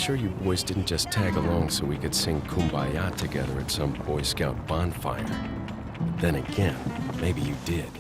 sure you boys didn't just tag along so we could sing Kumbaya together at some Boy Scout bonfire. But then again, maybe you did.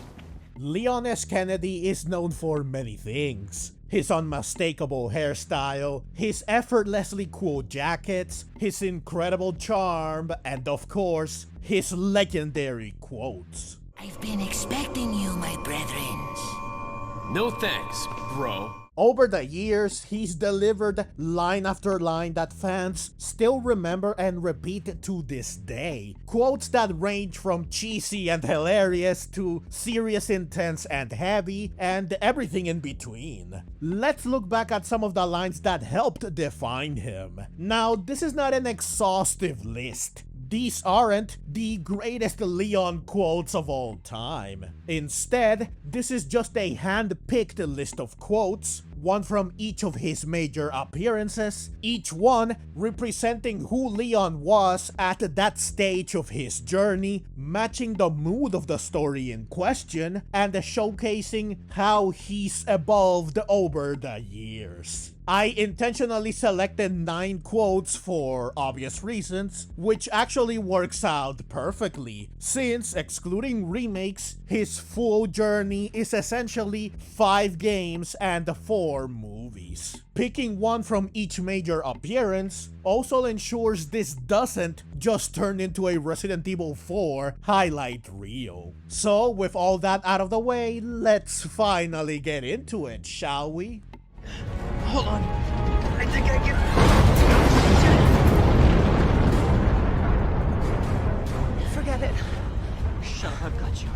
Leon S. Kennedy is known for many things. His unmistakable hairstyle, his effortlessly cool jackets, his incredible charm, and of course, his legendary quotes. I've been expecting you, my brethrens. No thanks, bro. Over the years, he's delivered line after line that fans still remember and repeat to this day. Quotes that range from cheesy and hilarious to serious, intense, and heavy, and everything in between. Let's look back at some of the lines that helped define him. Now, this is not an exhaustive list. These aren't the greatest Leon quotes of all time. Instead, this is just a hand-picked list of quotes, one from each of his major appearances, each one representing who Leon was at that stage of his journey, matching the mood of the story in question, and showcasing how he's evolved over the years. I intentionally selected 9 quotes for obvious reasons, which actually works out perfectly, since excluding remakes, his full journey is essentially 5 games and 4 movies. Picking one from each major appearance also ensures this doesn't just turn into a Resident Evil 4 highlight reel. So with all that out of the way, let's finally get into it, shall we? Hold on. I think I can... Forget it. Shut up, I've got you.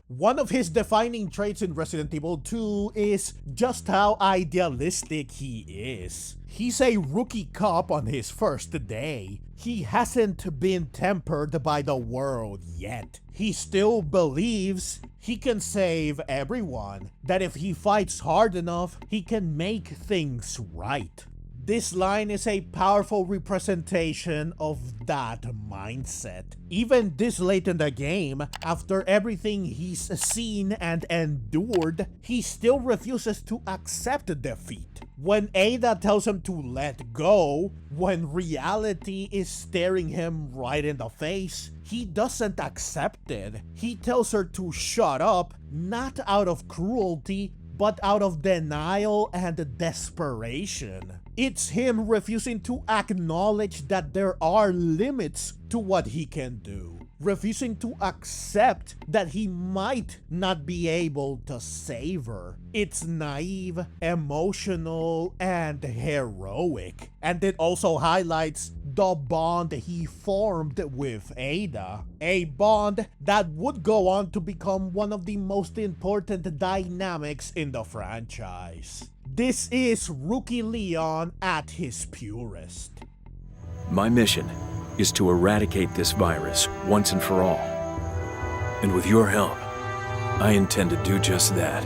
One of his defining traits in Resident Evil 2 is just how idealistic he is. He's a rookie cop on his first day. He hasn't been tempered by the world yet. He still believes he can save everyone, that if he fights hard enough, he can make things right. This line is a powerful representation of that mindset. Even this late in the game, after everything he's seen and endured, he still refuses to accept defeat. When Ada tells him to let go, when reality is staring him right in the face, he doesn't accept it. He tells her to shut up, not out of cruelty, but out of denial and desperation. It's him refusing to acknowledge that there are limits to what he can do. Refusing to accept that he might not be able to save her. It's naive, emotional, and heroic. And it also highlights the bond he formed with Ada. A bond that would go on to become one of the most important dynamics in the franchise. This is Rookie Leon at his purest. My mission is to eradicate this virus once and for all. And with your help, I intend to do just that.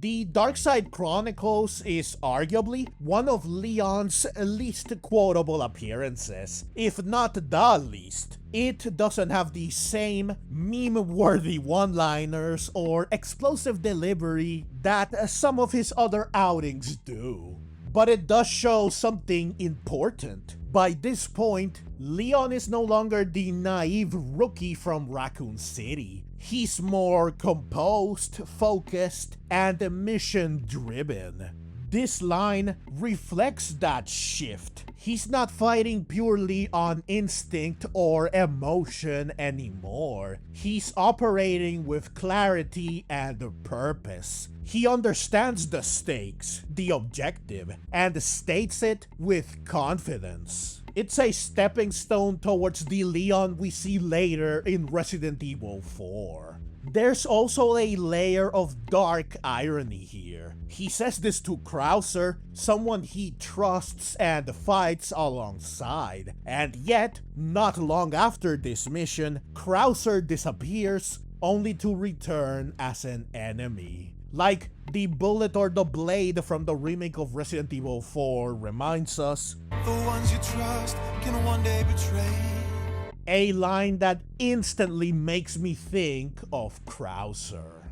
The Darkside Chronicles is arguably one of Leon's least quotable appearances, if not the least. It doesn't have the same meme-worthy one-liners or explosive delivery that some of his other outings do. But it does show something important. By this point, Leon is no longer the naive rookie from Raccoon City. He's more composed, focused, and mission-driven. This line reflects that shift. He's not fighting purely on instinct or emotion anymore. He's operating with clarity and purpose. He understands the stakes, the objective, and states it with confidence. It's a stepping stone towards the Leon we see later in Resident Evil 4. There's also a layer of dark irony here. He says this to Krauser, someone he trusts and fights alongside. And yet, not long after this mission, Krauser disappears, only to return as an enemy. Like the bullet or the blade from the remake of Resident Evil 4 reminds us, the ones you trust can one day betray. A line that instantly makes me think of Krauser.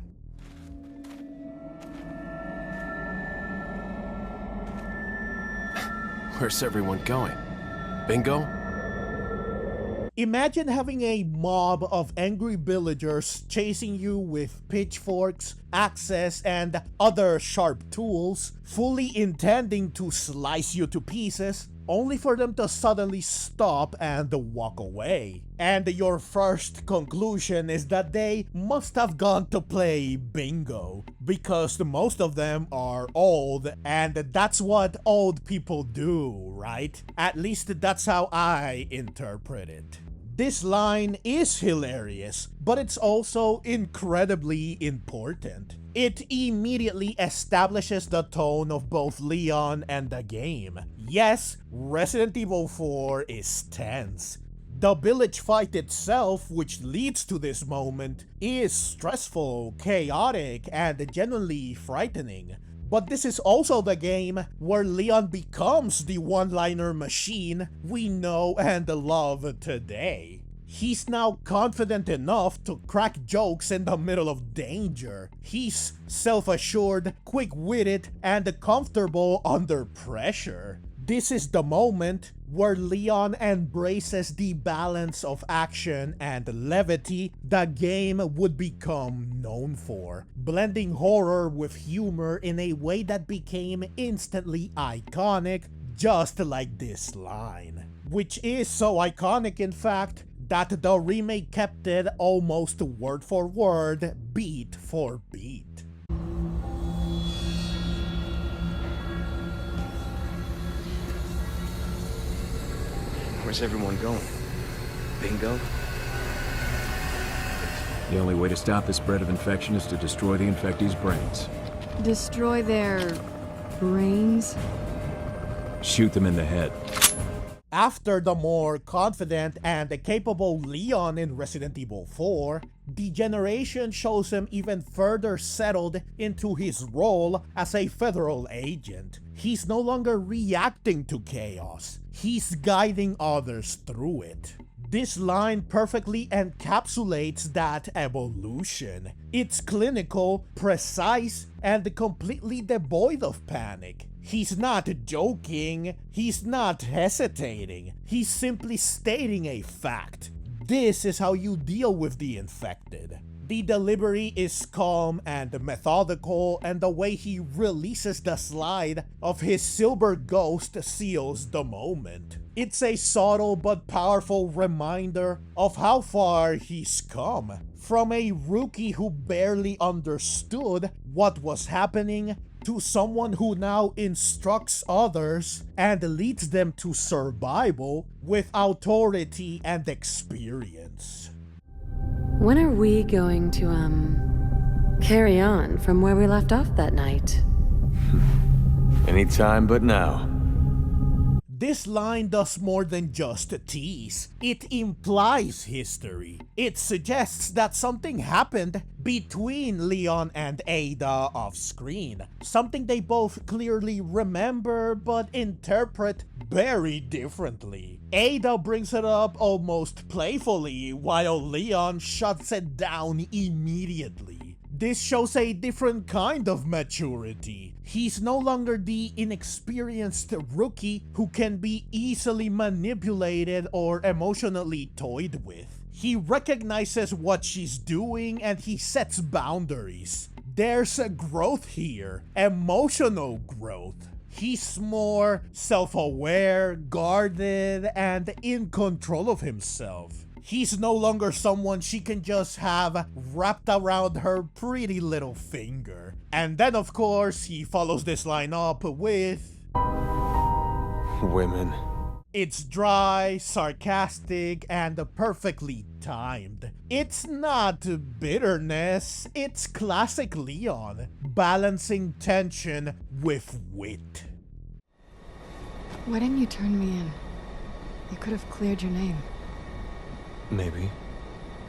Where's everyone going? Bingo? Imagine having a mob of angry villagers chasing you with pitchforks, axes, and other sharp tools, fully intending to slice you to pieces, only for them to suddenly stop and walk away. And your first conclusion is that they must have gone to play bingo, because most of them are old, and that's what old people do, right? At least that's how I interpret it. This line is hilarious, but it's also incredibly important. It immediately establishes the tone of both Leon and the game. Yes, Resident Evil 4 is tense. The village fight itself, which leads to this moment, is stressful, chaotic, and genuinely frightening. But this is also the game where Leon becomes the one-liner machine we know and love today. He's now confident enough to crack jokes in the middle of danger. He's self-assured, quick-witted, and comfortable under pressure. This is the moment where Leon embraces the balance of action and levity the game would become known for, blending horror with humor in a way that became instantly iconic, just like this line. Which is so iconic, in fact, that the remake kept it almost word for word, beat for beat. Where's everyone going? Bingo? The only way to stop the spread of infection is to destroy the infectees' brains. Destroy their brains? Shoot them in the head. After the more confident and capable Leon in Resident Evil 4, the generation shows him even further settled into his role as a federal agent. He's no longer reacting to chaos, he's guiding others through it. This line perfectly encapsulates that evolution. It's clinical, precise, and completely devoid of panic. He's not joking, he's not hesitating, he's simply stating a fact. This is how you deal with the infected. The delivery is calm and methodical, and the way he releases the slide of his silver ghost seals the moment. It's a subtle but powerful reminder of how far he's come. From a rookie who barely understood what was happening, to someone who now instructs others and leads them to survival with authority and experience. When are we going to, carry on from where we left off that night? Anytime but now. This line does more than just tease. It implies history. It suggests that something happened between Leon and Ada off screen. Something they both clearly remember but interpret very differently. Ada brings it up almost playfully, while Leon shuts it down immediately. This shows a different kind of maturity. He's no longer the inexperienced rookie who can be easily manipulated or emotionally toyed with. He recognizes what she's doing and he sets boundaries. There's a growth here, emotional growth. He's more self-aware, guarded, and in control of himself. He's no longer someone she can just have wrapped around her pretty little finger. And then of course, he follows this line up with... Women. It's dry, sarcastic, and perfectly timed. It's not bitterness, it's classic Leon, balancing tension with wit. Why didn't you turn me in? You could have cleared your name. Maybe,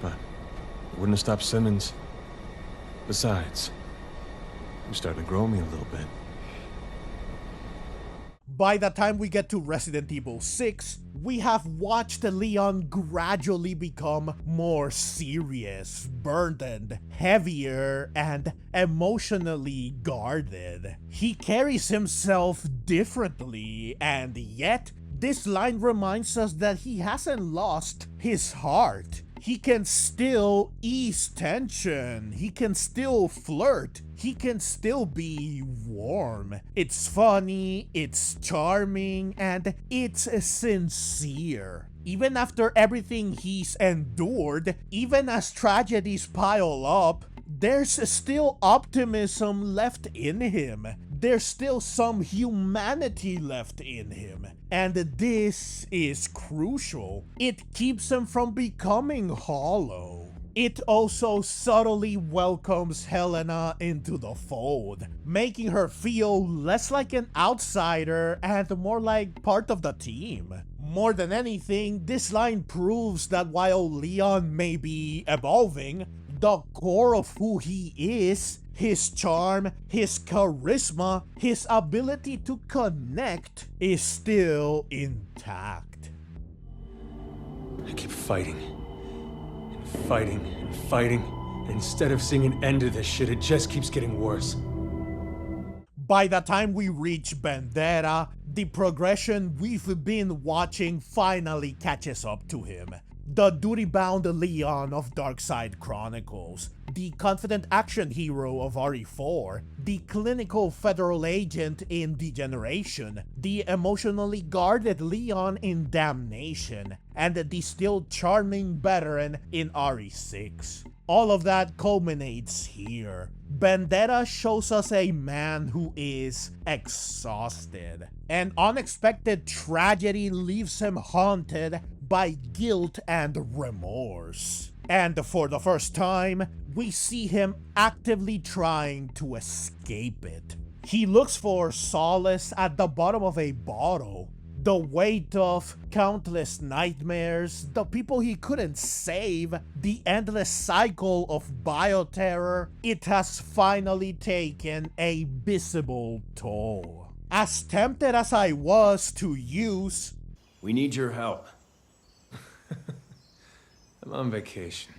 but it wouldn't have stopped Simmons. Besides, you started to grow me a little bit. By the time we get to Resident Evil 6, we have watched Leon gradually become more serious, burdened, heavier, and emotionally guarded. He carries himself differently, and yet, this line reminds us that he hasn't lost his heart. He can still ease tension, he can still flirt, he can still be warm. It's funny, it's charming, and it's sincere. Even after everything he's endured, even as tragedies pile up, there's still optimism left in him. There's still some humanity left in him. And this is crucial. It keeps him from becoming hollow. It also subtly welcomes Helena into the fold, making her feel less like an outsider and more like part of the team. More than anything, this line proves that while Leon may be evolving, the core of who he is, his charm, his charisma, his ability to connect is still intact. I keep fighting. And fighting and fighting. And instead of seeing an end to this shit, it just keeps getting worse. By the time we reach Vendetta, the progression we've been watching finally catches up to him. The duty-bound Leon of Darkside Chronicles, the confident action hero of RE4, the clinical federal agent in Degeneration, the emotionally guarded Leon in Damnation, and the still charming veteran in RE6. All of that culminates here. Vendetta shows us a man who is exhausted. An unexpected tragedy leaves him haunted by guilt and remorse. And for the first time, we see him actively trying to escape it. He looks for solace at the bottom of a bottle. The weight of countless nightmares, the people he couldn't save, the endless cycle of bioterror, it has finally taken a visible toll. As tempted as I was to use, We need your help. I'm on vacation.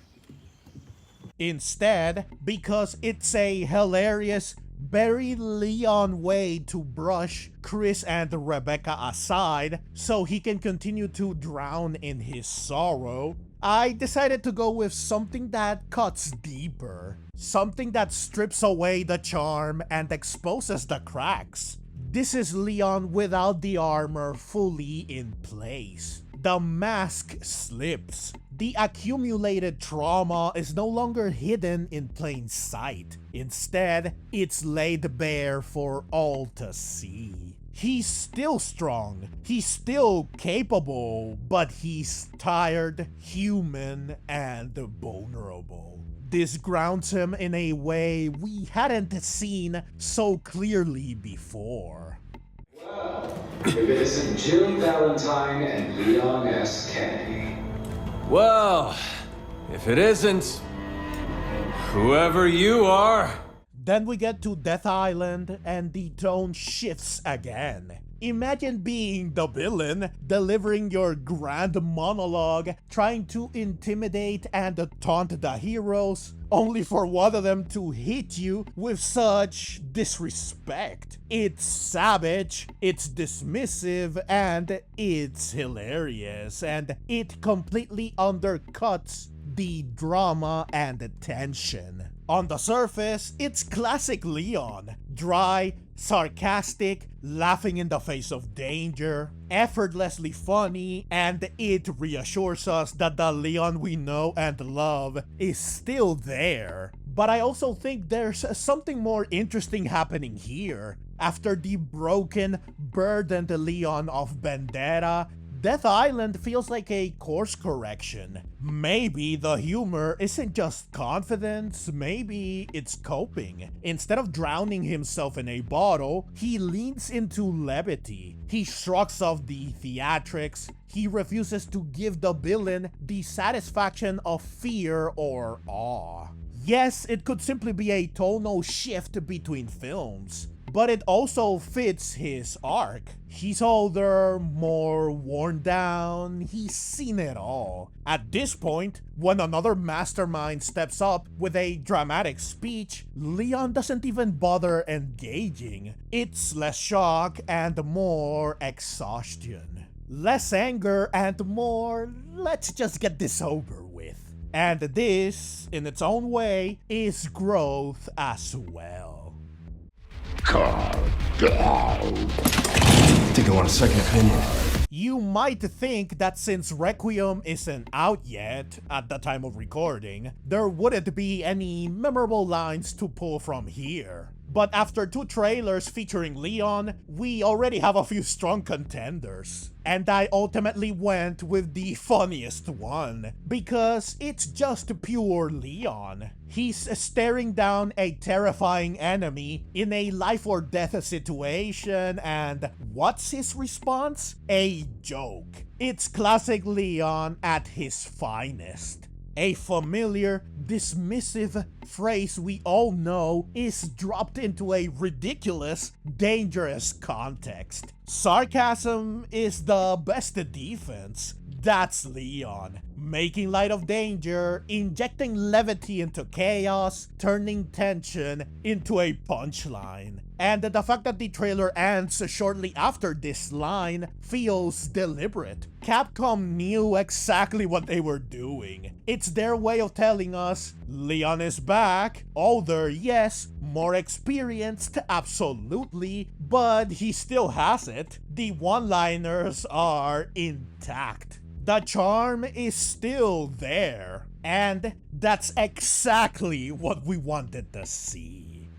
instead, because it's a hilarious, very Leon way to brush Chris and Rebecca aside so he can continue to drown in his sorrow, I decided to go with something that cuts deeper. Something that strips away the charm and exposes the cracks. This is Leon without the armor fully in place. The mask slips. The accumulated trauma is no longer hidden in plain sight. Instead, it's laid bare for all to see. He's still strong, he's still capable, but he's tired, human, and vulnerable. This grounds him in a way we hadn't seen so clearly before. If it isn't Jill Valentine and Leon S. Kennedy. Well, if it isn't, whoever you are. Then we get to Death Island and the tone shifts again. Imagine being the villain, delivering your grand monologue, trying to intimidate and taunt the heroes, only for one of them to hit you with such disrespect. It's savage, it's dismissive, and it's hilarious, and it completely undercuts the drama and the tension. On the surface, it's classic Leon. Dry, sarcastic, laughing in the face of danger, effortlessly funny, and it reassures us that the Leon we know and love is still there. But I also think there's something more interesting happening here. After the broken, burdened Leon of Vendetta, Death Island feels like a course correction. Maybe the humor isn't just confidence, maybe it's coping. Instead of drowning himself in a bottle, he leans into levity. He shrugs off the theatrics. He refuses to give the villain the satisfaction of fear or awe. Yes, it could simply be a tonal shift between films. but it also fits his arc. He's older, more worn down, he's seen it all. At this point, when another mastermind steps up with a dramatic speech, Leon doesn't even bother engaging. It's less shock and more exhaustion. Less anger and more, let's just get this over with. And this, in its own way, is growth as well. Think I want a second opinion. You might think that since Requiem isn't out yet at the time of recording, there wouldn't be any memorable lines to pull from here. But after 2 trailers featuring Leon, we already have a few strong contenders. And I ultimately went with the funniest one, because it's just pure Leon. He's staring down a terrifying enemy in a life or death situation, and what's his response? A joke. It's classic Leon at his finest. A familiar, dismissive phrase we all know is dropped into a ridiculous, dangerous context. Sarcasm is the best defense. That's Leon. Making light of danger, injecting levity into chaos, turning tension into a punchline. And the fact that the trailer ends shortly after this line feels deliberate. Capcom knew exactly what they were doing. It's their way of telling us, Leon is back, older, yes, more experienced, absolutely, but he still has it. The one-liners are intact. The charm is still there, and that's exactly what we wanted to see.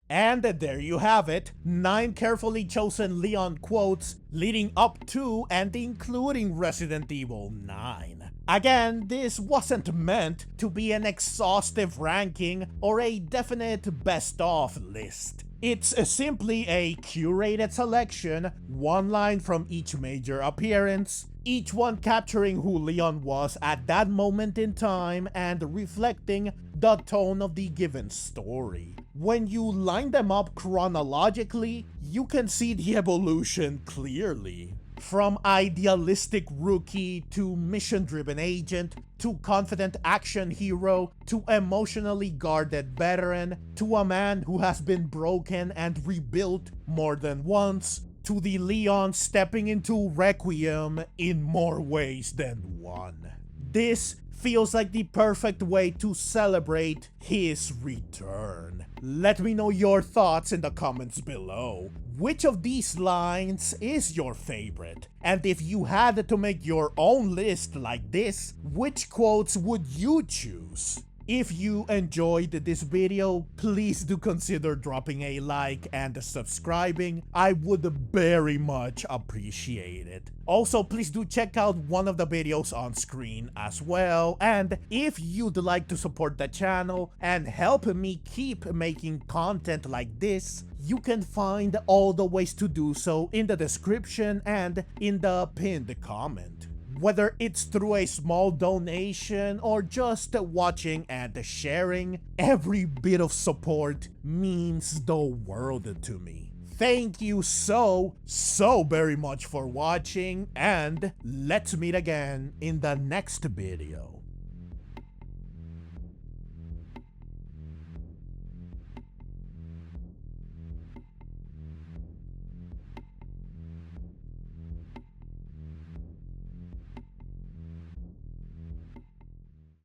And there you have it, 9 carefully chosen Leon quotes leading up to and including Resident Evil 9. Again, this wasn't meant to be an exhaustive ranking or a definite best-of list. It's simply a curated selection, 1 line from each major appearance, each one capturing who Leon was at that moment in time and reflecting the tone of the given story. When you line them up chronologically, you can see the evolution clearly. From idealistic rookie to mission-driven agent, to confident action hero, to emotionally guarded veteran, to a man who has been broken and rebuilt more than once, to the Leon stepping into Requiem in more ways than one. This feels like the perfect way to celebrate his return. Let me know your thoughts in the comments below. Which of these lines is your favorite? And if you had to make your own list like this, which quotes would you choose? If you enjoyed this video, please do consider dropping a like and subscribing. I would very much appreciate it. Also, please do check out one of the videos on screen as well. And if you'd like to support the channel and help me keep making content like this, you can find all the ways to do so in the description and in the pinned comment. Whether it's through a small donation or just watching and sharing, every bit of support means the world to me. Thank you so very much for watching, and let's meet again in the next video.